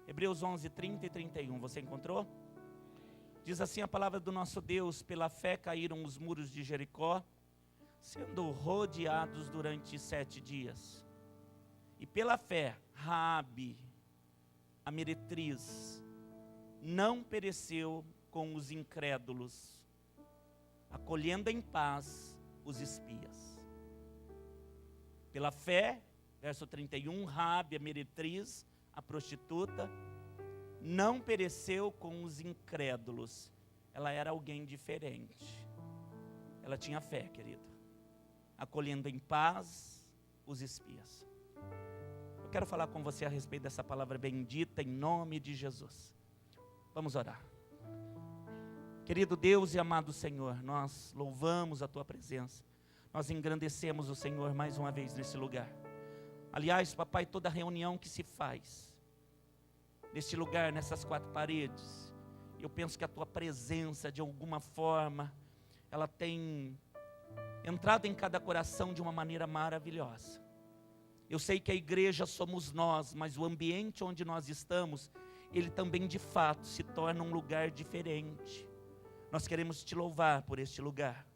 Hebreus 11, 30 e 31, você encontrou? Diz assim a palavra do nosso Deus: pela fé caíram os muros de Jericó, sendo rodeados durante 7 dias. E pela fé, Raabe, a meretriz, não pereceu com os incrédulos, acolhendo em paz os espias. Pela fé, verso 31, Raabe, a meretriz, a prostituta, não pereceu com os incrédulos. Ela era alguém diferente. Ela tinha fé, querido. Acolhendo em paz os espias. Eu quero falar com você a respeito dessa palavra bendita em nome de Jesus. Vamos orar. Querido Deus e amado Senhor, nós louvamos a Tua presença. Nós engrandecemos o Senhor mais uma vez nesse lugar. Aliás, papai, toda reunião que se faz neste lugar, nessas 4 paredes, eu penso que a Tua presença, de alguma forma, ela tem entrado em cada coração de uma maneira maravilhosa. Eu sei que a igreja somos nós, mas o ambiente onde nós estamos, ele também de fato se torna um lugar diferente. Nós queremos Te louvar por este lugar,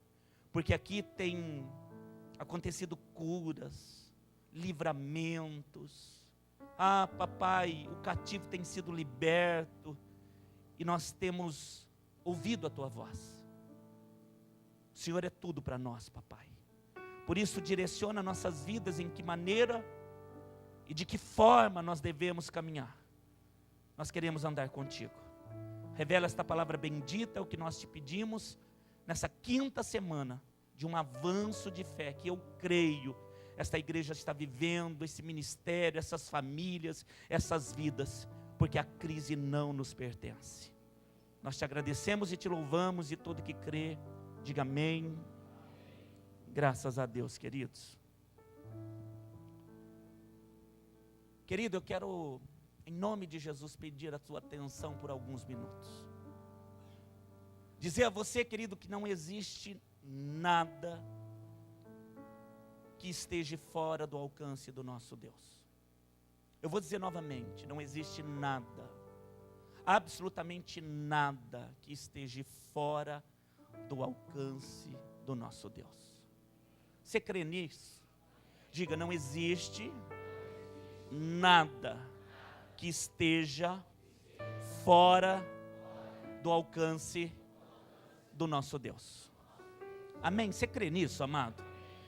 porque aqui tem acontecido curas, livramentos. Ah, papai, o cativo tem sido liberto, e nós temos ouvido a Tua voz. O Senhor é tudo para nós, papai. Por isso, direciona nossas vidas em que maneira e de que forma nós devemos caminhar. Nós queremos andar contigo. Revela esta palavra bendita, é o que nós Te pedimos, nessa 5ª semana de um avanço de fé, que eu creio, esta igreja está vivendo, esse ministério, essas famílias, essas vidas, porque a crise não nos pertence. Nós Te agradecemos e Te louvamos, e todo que crê, diga amém. Graças a Deus, queridos. Querido, eu quero, em nome de Jesus, pedir a tua atenção por alguns minutos. Dizer a você, querido, que não existe nada que esteja fora do alcance do nosso Deus. Eu vou dizer novamente, não existe nada, absolutamente nada que esteja fora do alcance do nosso Deus. Você crê nisso? Diga, não existe nada que esteja fora do alcance do nosso Deus. Amém? Você crê nisso, amado?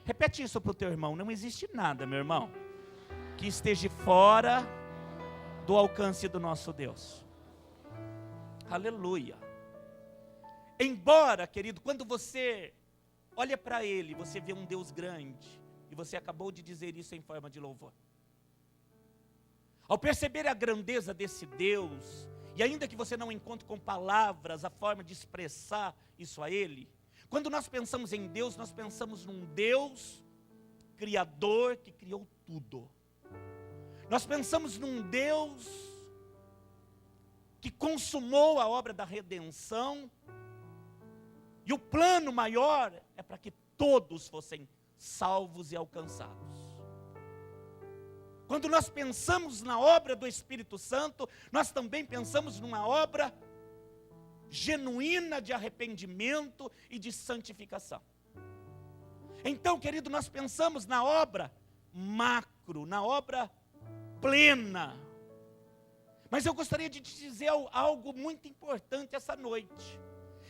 Repete isso para o teu irmão. Não existe nada, meu irmão, que esteja fora do alcance do nosso Deus. Aleluia. Embora, querido, quando você olha para Ele, você vê um Deus grande, e você acabou de dizer isso em forma de louvor. Ao perceber a grandeza desse Deus, e ainda que você não encontre com palavras a forma de expressar isso a Ele, quando nós pensamos em Deus, nós pensamos num Deus criador que criou tudo. Nós pensamos num Deus que consumou a obra da redenção, e o plano maior é para que todos fossem salvos e alcançados. Quando nós pensamos na obra do Espírito Santo, nós também pensamos numa obra genuína de arrependimento e de santificação. Então, querido, nós pensamos na obra macro, na obra plena. Mas eu gostaria de te dizer algo muito importante essa noite.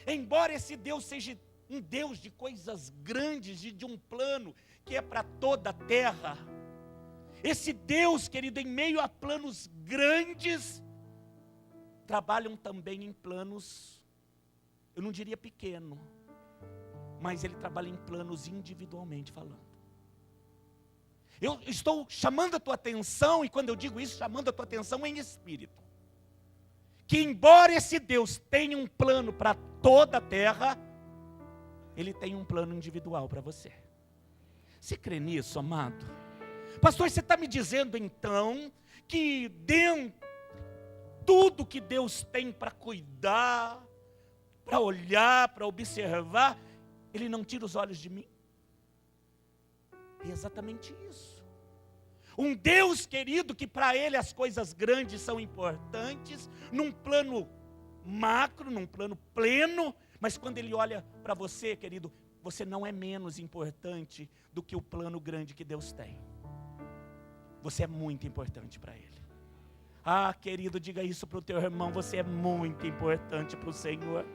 Embora esse Deus seja um Deus de coisas grandes e de um plano que é para toda a terra, esse Deus, querido, em meio a planos grandes, trabalham também em planos, eu não diria pequeno, mas Ele trabalha em planos individualmente falando. Eu estou chamando a tua atenção, e quando eu digo isso, chamando a tua atenção em espírito, que embora esse Deus tenha um plano para toda a terra, Ele tem um plano individual para você. Você crê nisso, amado? Pastor, você está me dizendo então que dentro tudo que Deus tem para cuidar, para olhar, para observar, Ele não tira os olhos de mim? É exatamente isso. Um Deus, querido, que para Ele as coisas grandes são importantes, num plano macro, num plano pleno, mas quando Ele olha para você, querido, você não é menos importante do que o plano grande que Deus tem. Você é muito importante para Ele. Ah, querido, diga isso para o teu irmão, você é muito importante para o Senhor.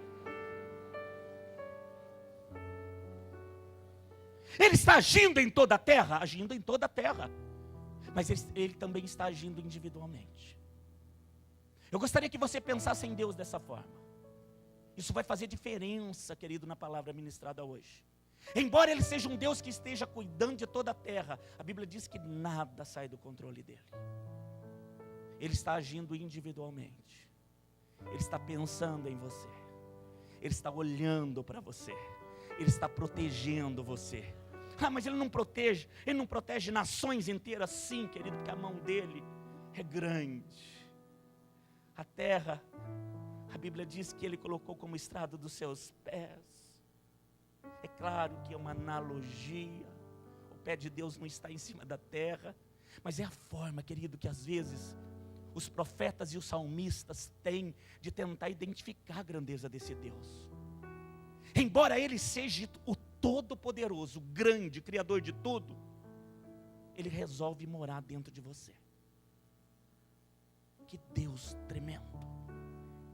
Ele está agindo em toda a terra? Agindo em toda a terra. Mas ele também está agindo individualmente. Eu gostaria que você pensasse em Deus dessa forma. Isso vai fazer diferença, querido, na palavra ministrada hoje. Embora Ele seja um Deus que esteja cuidando de toda a terra, a Bíblia diz que nada sai do controle dEle. Ele está agindo individualmente. Ele está pensando em você. Ele está olhando para você. Ele está protegendo você. Ah, mas Ele não protege nações inteiras, sim, querido, porque a mão dEle é grande. A terra, a Bíblia diz que Ele colocou como estrado dos seus pés. É claro que é uma analogia, o pé de Deus não está em cima da terra, mas é a forma, querido, que às vezes os profetas e os salmistas têm de tentar identificar a grandeza desse Deus. Embora Ele seja o Todo-Poderoso, grande, Criador de tudo, Ele resolve morar dentro de você. Que Deus tremendo,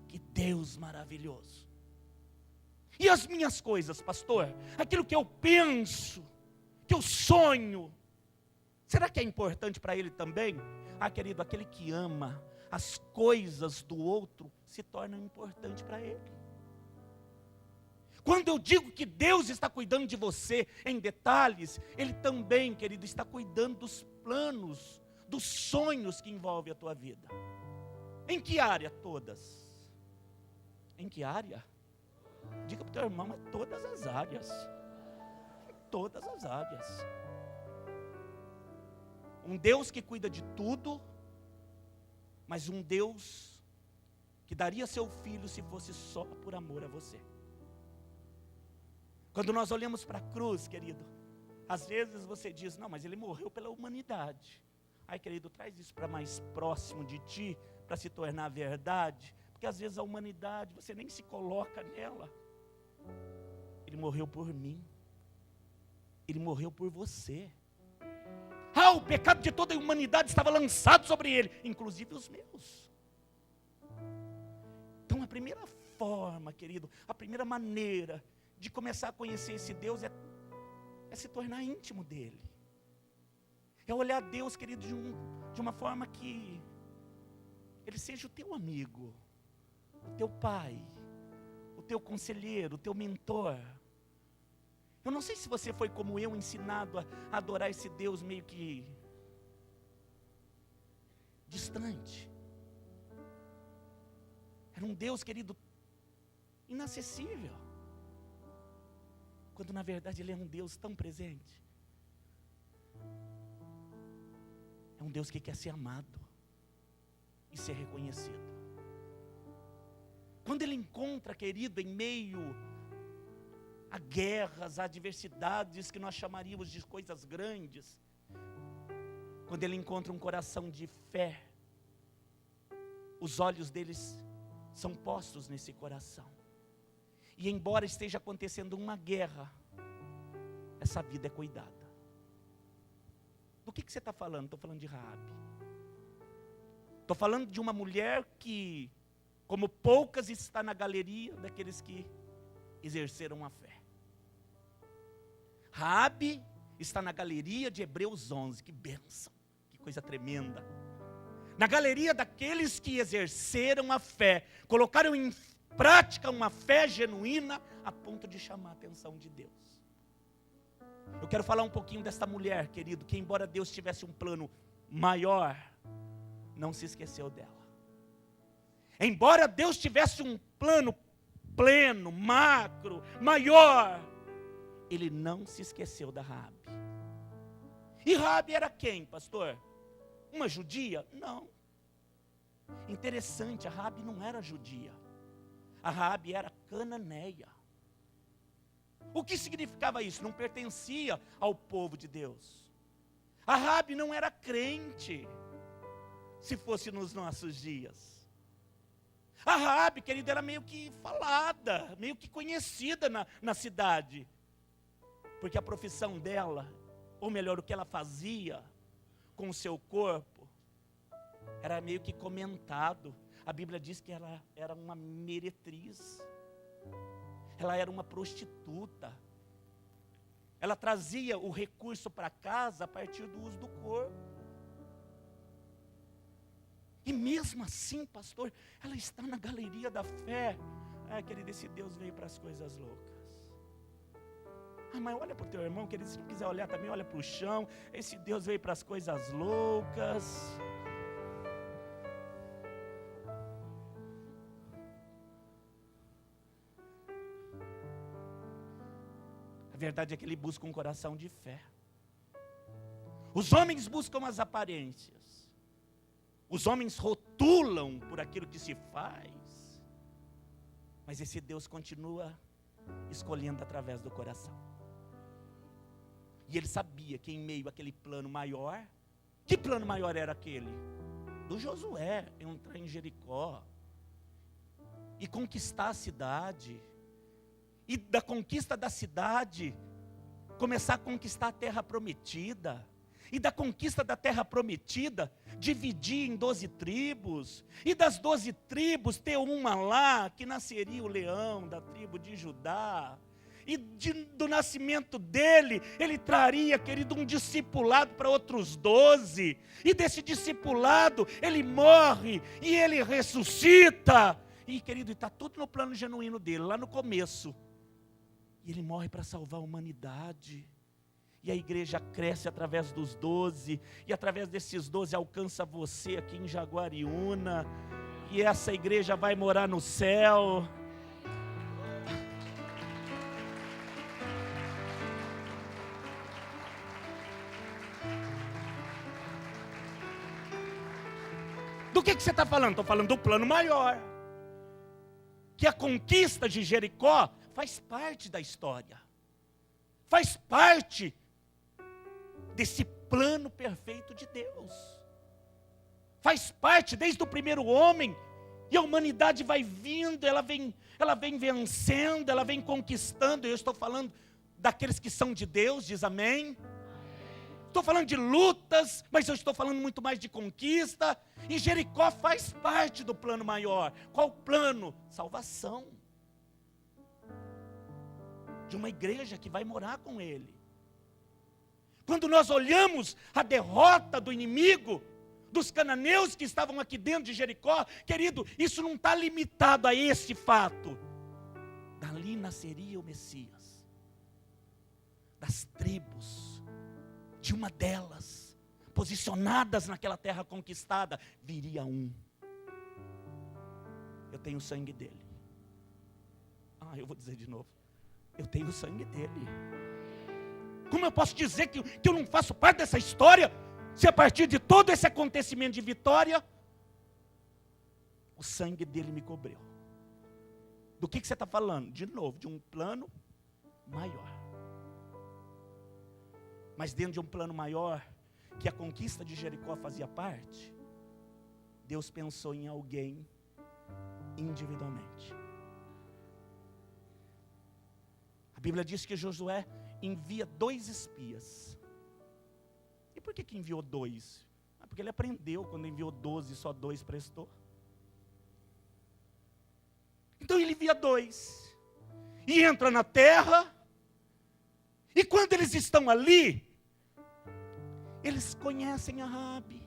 que Deus maravilhoso. E as minhas coisas, pastor? Aquilo que eu penso, que eu sonho, será que é importante para Ele também? Ah, querido, aquele que ama as coisas do outro se tornam importantes para Ele. Quando eu digo que Deus está cuidando de você em detalhes, Ele também, querido, está cuidando dos planos, dos sonhos que envolvem a tua vida. Em que área? Todas. Em que área? Diga para o teu irmão, é todas as áreas. Todas as áreas. Um Deus que cuida de tudo, mas um Deus que daria seu filho se fosse só por amor a você. Quando nós olhamos para a cruz, querido, às vezes você diz, não, mas Ele morreu pela humanidade. Ai, querido, traz isso para mais próximo de ti, para se tornar verdade, porque às vezes a humanidade, você nem se coloca nela. Ele morreu por mim. Ele morreu por você. Ah, o pecado de toda a humanidade estava lançado sobre Ele, inclusive os meus. Então a primeira forma, querido, a primeira maneira de começar a conhecer esse Deus é se tornar íntimo dEle. É olhar Deus, querido, de uma forma que Ele seja o teu amigo, o teu pai, o teu conselheiro, o teu mentor. Eu não sei se você foi como eu, ensinado a adorar esse Deus meio que distante. Era um Deus, querido, inacessível. Quando na verdade Ele é um Deus tão presente. É um Deus que quer ser amado e ser reconhecido. Quando Ele encontra, querido, em meio a guerras, a adversidades que nós chamaríamos de coisas grandes, quando Ele encontra um coração de fé, os olhos deles são postos nesse coração. E embora esteja acontecendo uma guerra, essa vida é cuidada. Do que você está falando? Estou falando de Raabe. Estou falando de uma mulher que, como poucas, está na galeria daqueles que exerceram a fé. Raabe está na galeria de Hebreus 11, que bênção, que coisa tremenda. Na galeria daqueles que exerceram a fé, colocaram em prática uma fé genuína a ponto de chamar a atenção de Deus. Eu quero falar um pouquinho desta mulher, querido, que embora Deus tivesse um plano maior, não se esqueceu dela. Embora Deus tivesse um plano pleno, macro, maior, Ele não se esqueceu da Raabe. E Raabe era quem, pastor? Uma judia? Não. Interessante, a Raabe não era judia. A Raabe era cananeia. O que significava isso? Não pertencia ao povo de Deus. A Raabe não era crente, se fosse nos nossos dias. A Raabe, querido, era meio que falada, meio que conhecida na cidade. Porque a profissão dela, ou melhor, o que ela fazia com o seu corpo, era meio que comentado. A Bíblia diz que ela era uma meretriz. Ela era uma prostituta. Ela trazia o recurso para casa a partir do uso do corpo. E mesmo assim, pastor, ela está na galeria da fé. Querido, esse Deus veio para as coisas loucas. Mas olha para o teu irmão, querido, se não quiser olhar também, olha para o chão. Esse Deus veio para as coisas loucas. A verdade é que ele busca um coração de fé. Os homens buscam as aparências. Os homens rotulam por aquilo que se faz. Mas esse Deus continua escolhendo através do coração. E ele sabia que em meio àquele plano maior, que plano maior era aquele? Do Josué entrar em Jericó e conquistar a cidade. E da conquista da cidade, começar a conquistar a terra prometida. E da conquista da terra prometida, dividir em 12 tribos. E das 12 tribos, ter uma lá, que nasceria o leão da tribo de Judá. E do nascimento dele, ele traria, querido, um discipulado para outros 12. E desse discipulado, ele morre e ele ressuscita. E, querido, está tudo no plano genuíno dele, lá no começo. E ele morre para salvar a humanidade. E a igreja cresce através dos 12. E através desses 12 alcança você aqui em Jaguariúna. E essa igreja vai morar no céu. Do que você está falando? Estou falando do plano maior. Que a conquista de Jericó faz parte da história. Faz parte desse plano perfeito de Deus. Faz parte desde o primeiro homem. E a humanidade vai vindo, ela vem vencendo, ela vem conquistando. Eu estou falando daqueles que são de Deus, diz amém. Estou falando de lutas, mas eu estou falando muito mais de conquista. E Jericó faz parte do plano maior. Qual plano? Salvação. De uma igreja que vai morar com ele. Quando nós olhamos a derrota do inimigo, dos cananeus que estavam aqui dentro de Jericó, querido, isso não está limitado a esse fato. Dali nasceria o Messias. Das tribos, de uma delas, posicionadas naquela terra conquistada, viria um. Eu tenho o sangue dele. Eu vou dizer de novo. Eu tenho o sangue dele. Como eu posso dizer que eu não faço parte dessa história, se a partir de todo esse acontecimento de vitória, o sangue dele me cobriu? Do que você está falando? De novo, de um plano maior. Mas dentro de um plano maior, que a conquista de Jericó fazia parte, Deus pensou em alguém individualmente. A Bíblia diz que Josué envia 2 espias. E por que enviou 2? Porque ele aprendeu, quando enviou 12, só 2 prestou. Então ele envia 2. E entra na terra. E quando eles estão ali, eles conhecem a Raabe.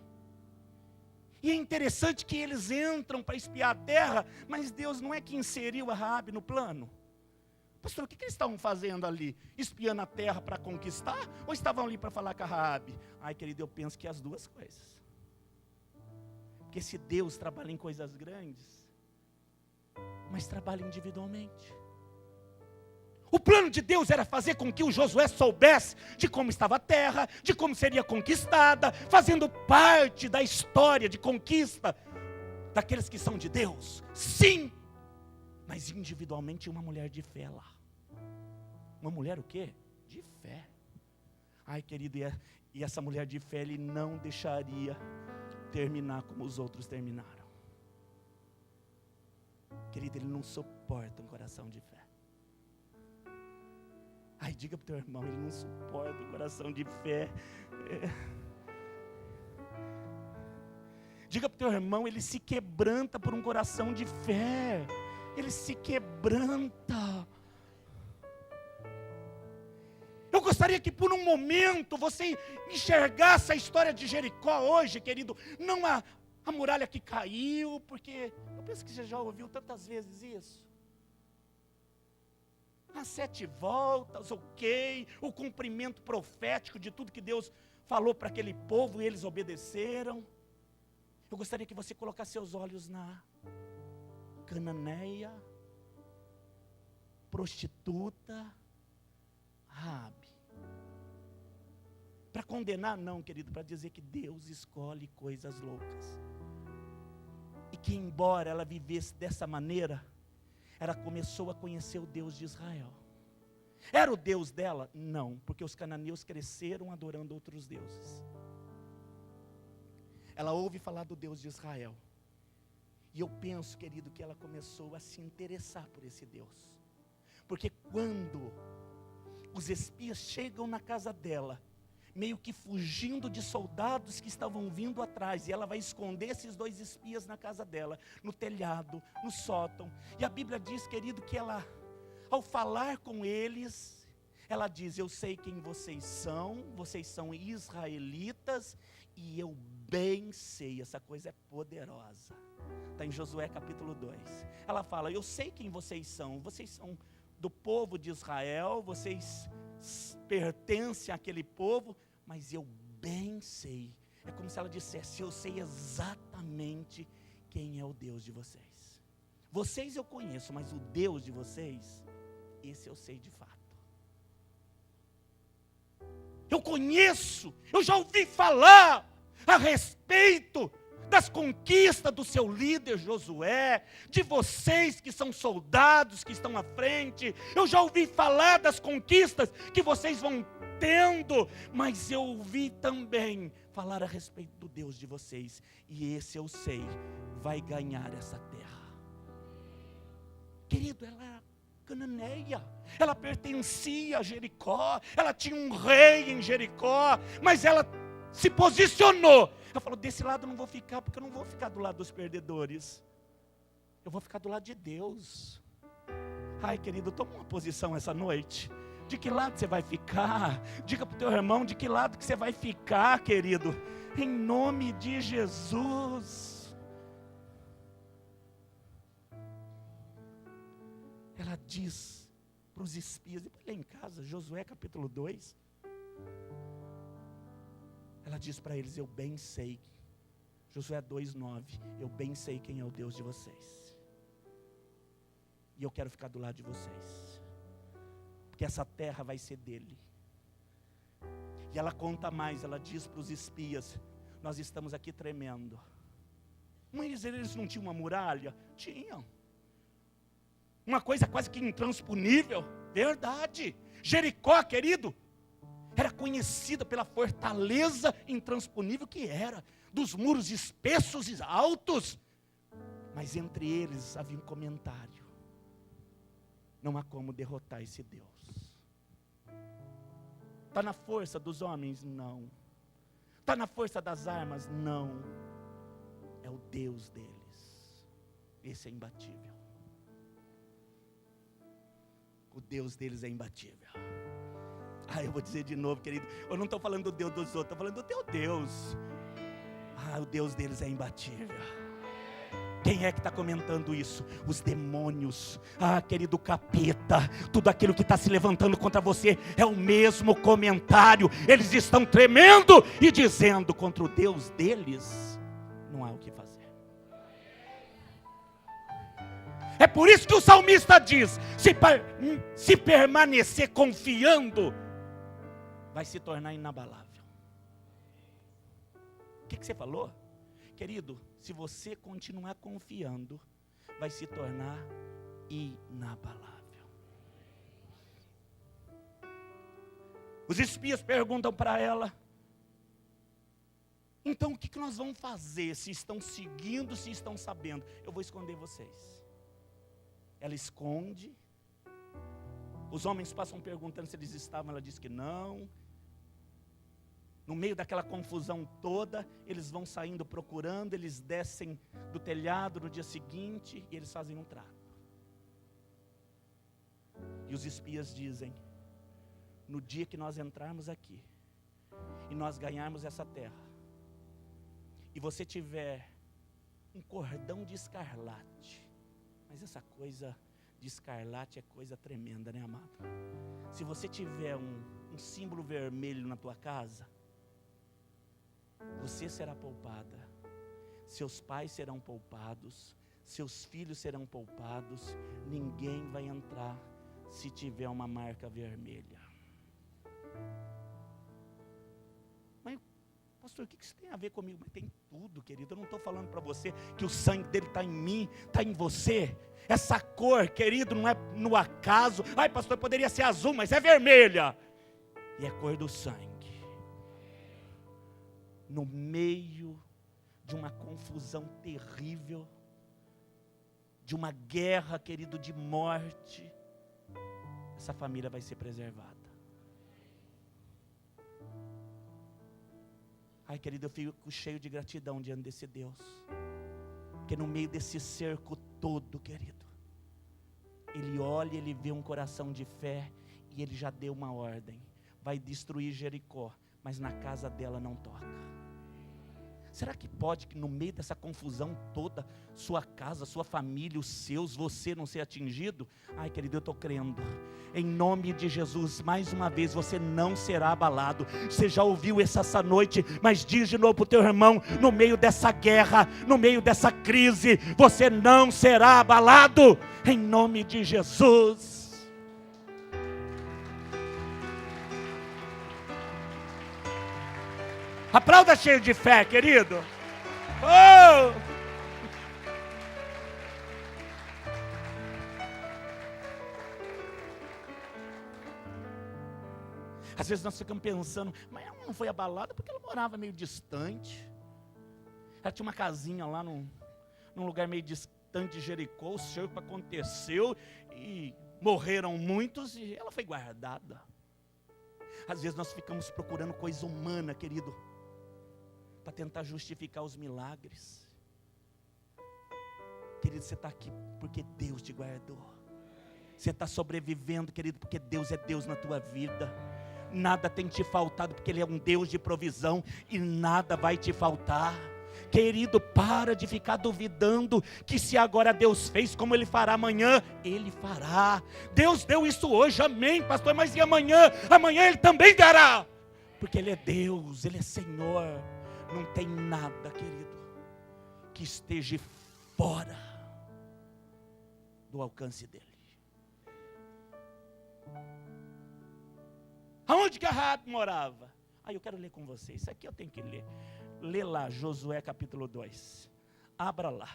E é interessante que eles entram para espiar a terra, mas Deus não é que inseriu a Raabe no plano. Pastor, o que eles estavam fazendo ali? Espiando a terra para conquistar? Ou estavam ali para falar com a Raabe? Querido, eu penso que as duas coisas. Porque se Deus trabalha em coisas grandes, mas trabalha individualmente. O plano de Deus era fazer com que o Josué soubesse de como estava a terra, de como seria conquistada, fazendo parte da história de conquista daqueles que são de Deus. Sim, mas individualmente uma mulher de fé lá. Uma mulher o quê? De fé. Querido, E essa mulher de fé, ele não deixaria terminar como os outros terminaram. Querido, ele não suporta um coração de fé. Ai, diga para o teu irmão, ele não suporta um coração de fé. Diga para o teu irmão, ele se quebranta por um coração de fé. Ele se quebranta. Eu gostaria que por um momento você enxergasse a história de Jericó hoje, querido. Não a muralha que caiu, porque eu penso que você já ouviu tantas vezes isso. As 7 voltas, ok, o cumprimento profético de tudo que Deus falou para aquele povo e eles obedeceram. Eu gostaria que você colocasse seus olhos na cananeia, prostituta, Raabe. Para condenar, não, querido, para dizer que Deus escolhe coisas loucas. E que embora ela vivesse dessa maneira, ela começou a conhecer o Deus de Israel. Era o Deus dela? Não, porque os cananeus cresceram adorando outros deuses. Ela ouve falar do Deus de Israel. E eu penso, querido, que ela começou a se interessar por esse Deus. Porque quando os espias chegam na casa dela, meio que fugindo de soldados que estavam vindo atrás, e ela vai esconder esses 2 espias na casa dela, no telhado, no sótão. E a Bíblia diz, querido, que ela, ao falar com eles, ela diz: eu sei quem vocês são israelitas, e eu bem sei, essa coisa é poderosa. Está em Josué capítulo 2. Ela fala: eu sei quem vocês são do povo de Israel, vocês pertencem àquele povo, mas eu bem sei. É como se ela dissesse: eu sei exatamente quem é o Deus de vocês. Vocês eu conheço, mas o Deus de vocês, esse eu sei de fato. Eu conheço, eu já ouvi falar a respeito das conquistas do seu líder Josué, de vocês que são soldados, que estão à frente. Eu já ouvi falar das conquistas que vocês vão tendo, mas eu ouvi também falar a respeito do Deus de vocês, e esse eu sei, vai ganhar essa terra. Querido, ela era cananeia, ela pertencia a Jericó, ela tinha um rei em Jericó, mas ela se posicionou. Ela falou: desse lado eu não vou ficar, porque eu não vou ficar do lado dos perdedores, eu vou ficar do lado de Deus. Ai, querido, toma uma posição essa noite. De que lado você vai ficar? Diga para o teu irmão de que lado que você vai ficar, querido, em nome de Jesus. Ela diz para os espias, e lá em casa, Josué capítulo 2, ela diz para eles: eu bem sei, Josué 2:9, eu bem sei quem é o Deus de vocês, e eu quero ficar do lado de vocês, porque essa terra vai ser dele. E ela conta mais, ela diz para os espias: nós estamos aqui tremendo. Mas eles não tinham uma muralha? Tinham. Uma coisa quase que intransponível. Verdade. Jericó, querido, era conhecida pela fortaleza intransponível que era, dos muros espessos e altos. Mas entre eles havia um comentário: não há como derrotar esse Deus. Está na força dos homens? Não. Está na força das armas? Não. É o Deus deles. Esse é imbatível. O Deus deles é imbatível. Eu vou dizer de novo, querido, eu não estou falando do Deus dos outros, estou falando do teu Deus. O Deus deles é imbatível. Quem é que está comentando isso? Os demônios. Querido, capeta, tudo aquilo que está se levantando contra você é o mesmo comentário. Eles estão tremendo e dizendo: contra o Deus deles não há o que fazer. É por isso que o salmista diz: se permanecer confiando, vai se tornar inabalável. O que você falou? Querido, se você continuar confiando, vai se tornar inabalável. Os espias perguntam para ela: Então o que nós vamos fazer? Se estão seguindo, se estão sabendo? Eu vou esconder vocês. Ela esconde. Os homens passam perguntando se eles estavam, ela diz que não. No meio daquela confusão toda, eles vão saindo procurando, eles descem do telhado no dia seguinte e eles fazem um trato. E os espias dizem: no dia que nós entrarmos aqui e nós ganharmos essa terra, e você tiver um cordão de escarlate, mas essa coisa de escarlate é coisa tremenda, né, amado? Se você tiver um símbolo vermelho na tua casa, você será poupada, seus pais serão poupados, seus filhos serão poupados, ninguém vai entrar se tiver uma marca vermelha. Mas, pastor, o que isso tem a ver comigo? Mas tem tudo, querido. Eu não estou falando para você que o sangue dele está em mim, está em você. Essa cor, querido, não é no acaso. Ai, pastor, poderia ser azul, mas é vermelha. E é cor do sangue. No meio de uma confusão terrível, de uma guerra, querido, de morte, essa família vai ser preservada. Ai, querido, eu fico cheio de gratidão diante desse Deus, porque no meio desse cerco todo, querido, Ele olha, Ele vê um coração de fé, e Ele já deu uma ordem: vai destruir Jericó, mas na casa dela não toca. Será que pode que no meio dessa confusão toda, sua casa, sua família, os seus, você não ser atingido? Ai, querido, eu estou crendo. Em nome de Jesus, mais uma vez, você não será abalado. Você já ouviu isso essa noite, mas diz de novo para o teu irmão: no meio dessa guerra, no meio dessa crise, você não será abalado. Em nome de Jesus. Aplauda cheio de fé, querido. Oh! Às vezes nós ficamos pensando, mas ela não foi abalada porque ela morava meio distante. Ela tinha uma casinha lá num lugar meio distante de Jericó. O cerco aconteceu e morreram muitos e ela foi guardada. Às vezes nós ficamos procurando coisa humana, querido, para tentar justificar os milagres. Querido, você está aqui porque Deus te guardou. Você está sobrevivendo, querido, porque Deus é Deus na tua vida. Nada tem te faltado, porque Ele é um Deus de provisão, e nada vai te faltar. Querido, para de ficar duvidando que se agora Deus fez, como Ele fará amanhã, Ele fará. Deus deu isso hoje, amém, pastor, mas e amanhã? Amanhã Ele também dará, porque Ele é Deus, Ele é Senhor. Não tem nada, querido, que esteja fora do alcance dEle. Aonde que Raabe morava? Eu quero ler com vocês, isso aqui eu tenho que ler. Lê lá, Josué capítulo 2. Abra lá.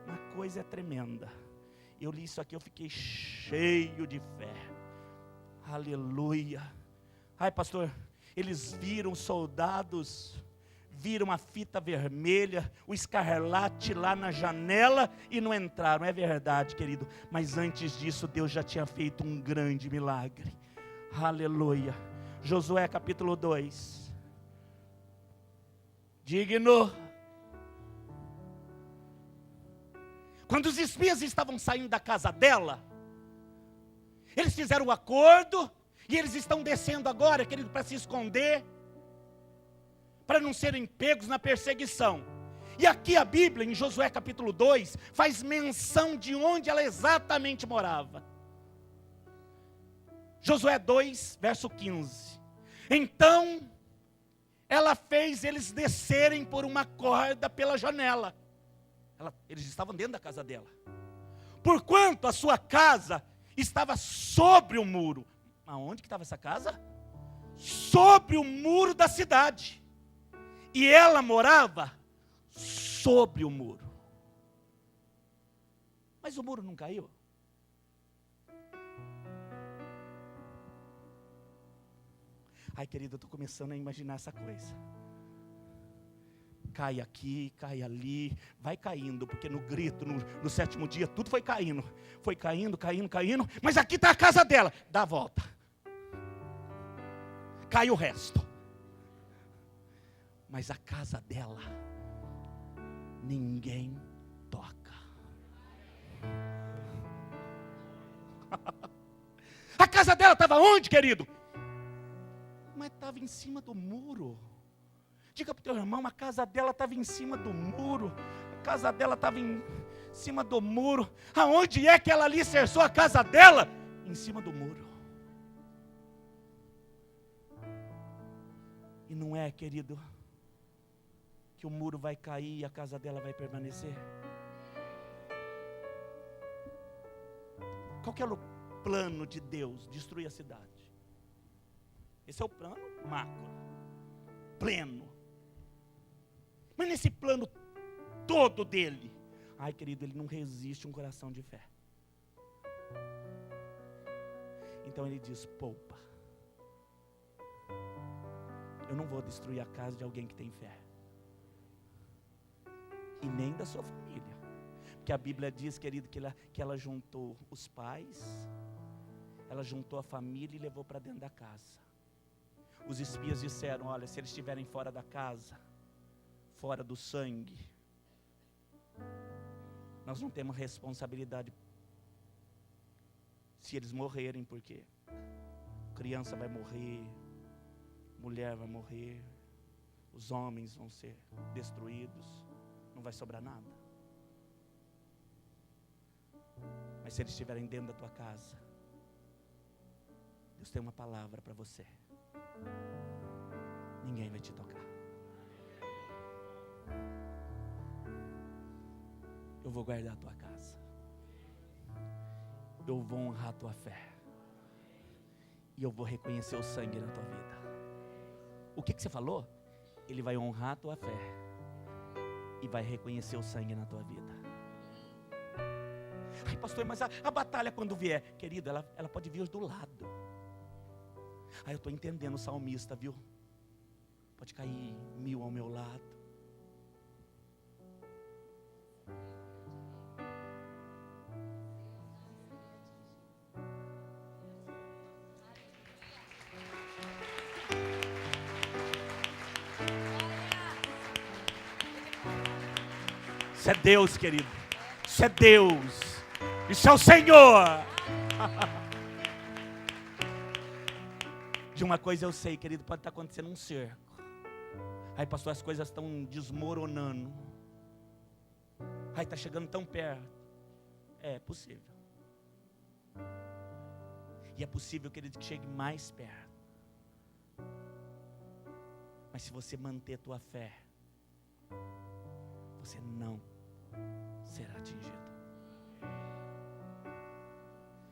Uma coisa tremenda. Eu li isso aqui, eu fiquei cheio de fé. Aleluia. Ai, pastor, eles viram soldados, viram a fita vermelha, o escarlate lá na janela e não entraram. É verdade, querido. Mas antes disso, Deus já tinha feito um grande milagre. Aleluia. Josué capítulo 2. Digno. Quando os espias estavam saindo da casa dela, eles fizeram um acordo, e eles estão descendo agora, querido, para se esconder, para não serem pegos na perseguição. E aqui a Bíblia, em Josué capítulo 2, faz menção de onde ela exatamente morava. Josué 2, verso 15. Então, ela fez eles descerem por uma corda pela janela. Eles estavam dentro da casa dela. Porquanto a sua casa estava sobre o muro. Aonde que estava essa casa? Sobre o muro da cidade. E ela morava sobre o muro. Mas o muro não caiu? Ai, querido, eu estou começando a imaginar essa coisa. Cai aqui, cai ali, vai caindo, porque no grito, no sétimo dia, tudo foi caindo. Foi caindo, mas aqui está a casa dela. Dá a volta. Cai o resto. Mas a casa dela, ninguém toca. A casa dela estava onde, querido? Mas estava em cima do muro. Diga para o teu irmão, a casa dela estava em cima do muro. A casa dela estava em cima do muro. Aonde é que ela alicerçou a casa dela? Em cima do muro. E não é, querido, que o muro vai cair e a casa dela vai permanecer. Qual que é o plano de Deus? Destruir a cidade. Esse é o plano macro, pleno. Mas nesse plano todo dele, ai querido, ele não resiste um coração de fé. Então ele diz, poupa. Eu não vou destruir a casa de alguém que tem fé. E nem da sua família. Porque a Bíblia diz, querido, que ela juntou os pais, ela juntou a família e levou para dentro da casa. Os espias disseram, olha, se eles estiverem fora da casa, fora do sangue, nós não temos responsabilidade se eles morrerem, porque criança vai morrer, mulher vai morrer, os homens vão ser destruídos, não vai sobrar nada. Mas se eles estiverem dentro da tua casa, Deus tem uma palavra para você. Ninguém vai te tocar. Eu vou guardar a tua casa. Eu vou honrar a tua fé. E eu vou reconhecer o sangue na tua vida. O que você falou? Ele vai honrar a tua fé. E vai reconhecer o sangue na tua vida. Ai pastor, mas a batalha quando vier, querido, ela pode vir do lado. Eu estou entendendo o salmista, viu? Pode cair 1000 ao meu lado. Isso é Deus, querido. Isso é Deus. Isso é o Senhor. De uma coisa eu sei, querido, pode estar acontecendo um cerco. Aí pastor, as coisas estão desmoronando. Aí está chegando tão perto. É possível. E é possível, querido, que chegue mais perto. Mas se você manter tua fé, você não será atingido.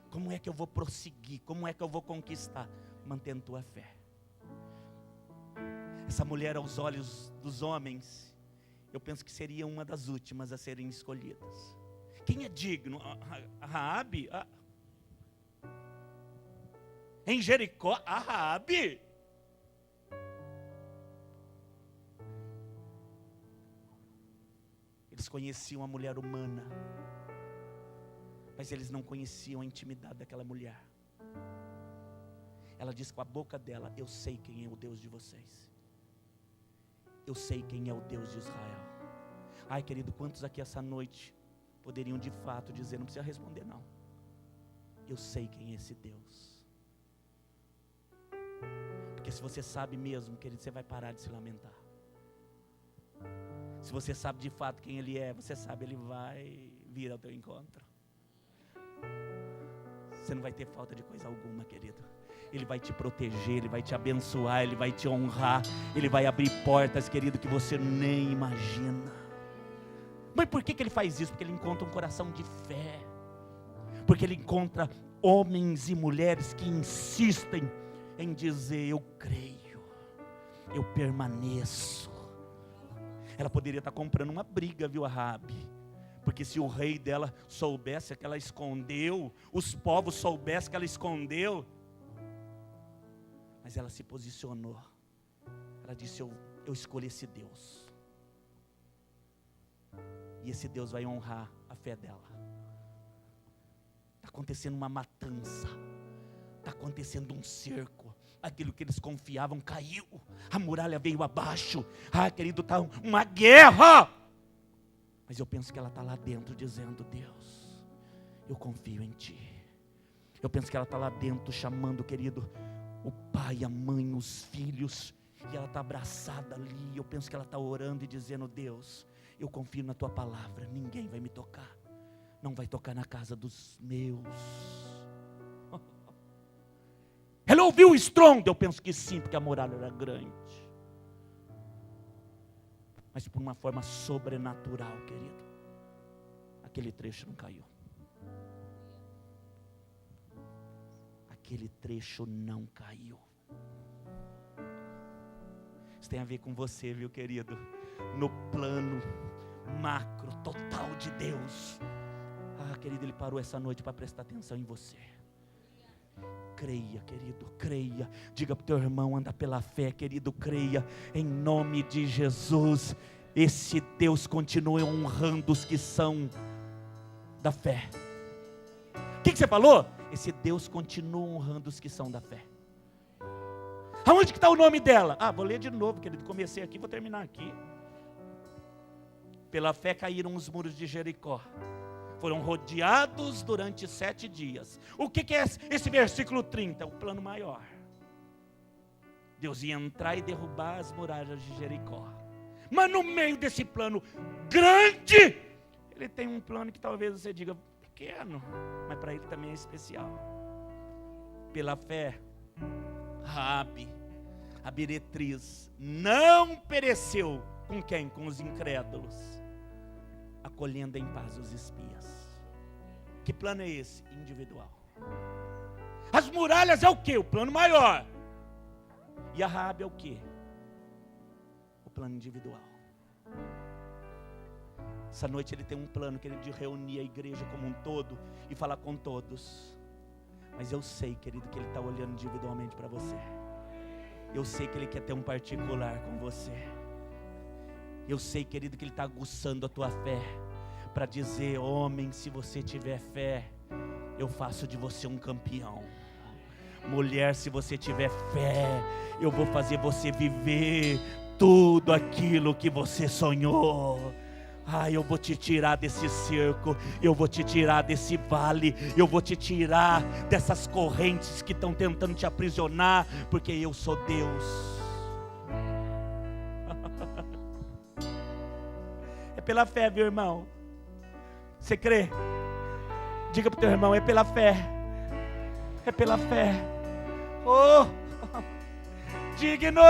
Como é que eu vou prosseguir? Como é que eu vou conquistar? Mantendo tua fé. Essa mulher, aos olhos dos homens, eu penso que seria uma das últimas a serem escolhidas. Quem é digno? A Raabe? Em Jericó, a Raabe. Eles conheciam a mulher humana, mas eles não conheciam a intimidade daquela mulher. Ela disse com a boca dela, eu sei quem é o Deus de vocês. Eu sei quem é o Deus de Israel. Ai querido, quantos aqui essa noite poderiam de fato dizer, não precisa responder não. Eu sei quem é esse Deus. Porque se você sabe mesmo, querido, você vai parar de se lamentar. Se você sabe de fato quem Ele é, você sabe, Ele vai vir ao teu encontro. Você não vai ter falta de coisa alguma, querido. Ele vai te proteger, Ele vai te abençoar, Ele vai te honrar, Ele vai abrir portas, querido, que você nem imagina. Mas por que Ele faz isso? Porque Ele encontra um coração de fé. Porque Ele encontra homens e mulheres que insistem em dizer, eu creio, eu permaneço. Ela poderia estar comprando uma briga, viu, a Raabe? Porque se o rei dela soubesse que ela escondeu, os povos soubessem que ela escondeu, mas ela se posicionou. Ela disse, eu escolhi esse Deus. E esse Deus vai honrar a fé dela. Está acontecendo uma matança. Está acontecendo um cerco. Aquilo que eles confiavam caiu. A muralha veio abaixo. Querido, está uma guerra. Mas eu penso que ela está lá dentro dizendo: Deus, eu confio em Ti. Eu penso que ela está lá dentro chamando, querido, o pai, a mãe, os filhos. E ela está abraçada ali. Eu penso que ela está orando e dizendo: Deus, eu confio na Tua palavra. Ninguém vai me tocar. Não vai tocar na casa dos meus. Ela ouviu o estrondo? Eu penso que sim, porque a muralha era grande. Mas por uma forma sobrenatural, querido, aquele trecho não caiu. Aquele trecho não caiu. Isso tem a ver com você, viu, querido? No plano macro, total de Deus. Querido, Ele parou essa noite para prestar atenção em você. Creia, querido, creia. Diga para o teu irmão: anda pela fé, querido, creia. Em nome de Jesus. Esse Deus continua honrando os que são da fé. O que você falou? Esse Deus continua honrando os que são da fé. Aonde que está o nome dela? Vou ler de novo, querido. Comecei aqui, vou terminar aqui. Pela fé caíram os muros de Jericó. Foram rodeados durante 7 dias. O que é esse versículo 30? O plano maior. Deus ia entrar e derrubar as muralhas de Jericó. Mas no meio desse plano grande, Ele tem um plano que talvez você diga pequeno, mas para Ele também é especial. Pela fé, Raabe, a meretriz, não pereceu. Com quem? Com os incrédulos, acolhendo em paz os espias. Que plano é esse? Individual. As muralhas é o quê? O plano maior. E a Raabe é o quê? O plano individual. Essa noite Ele tem um plano, querido, de reunir a igreja como um todo e falar com todos. Mas eu sei, querido, que Ele está olhando individualmente para você. Eu sei que Ele quer ter um particular com você. Eu sei, querido, que Ele está aguçando a tua fé para dizer: homem, se você tiver fé, eu faço de você um campeão. Mulher, se você tiver fé, eu vou fazer você viver tudo aquilo que você sonhou. Eu vou te tirar desse cerco, eu vou te tirar desse vale, eu vou te tirar dessas correntes que estão tentando te aprisionar, porque eu sou Deus. É pela fé, meu irmão. Você crê? Diga para o teu irmão: é pela fé. É pela fé. Oh, digno.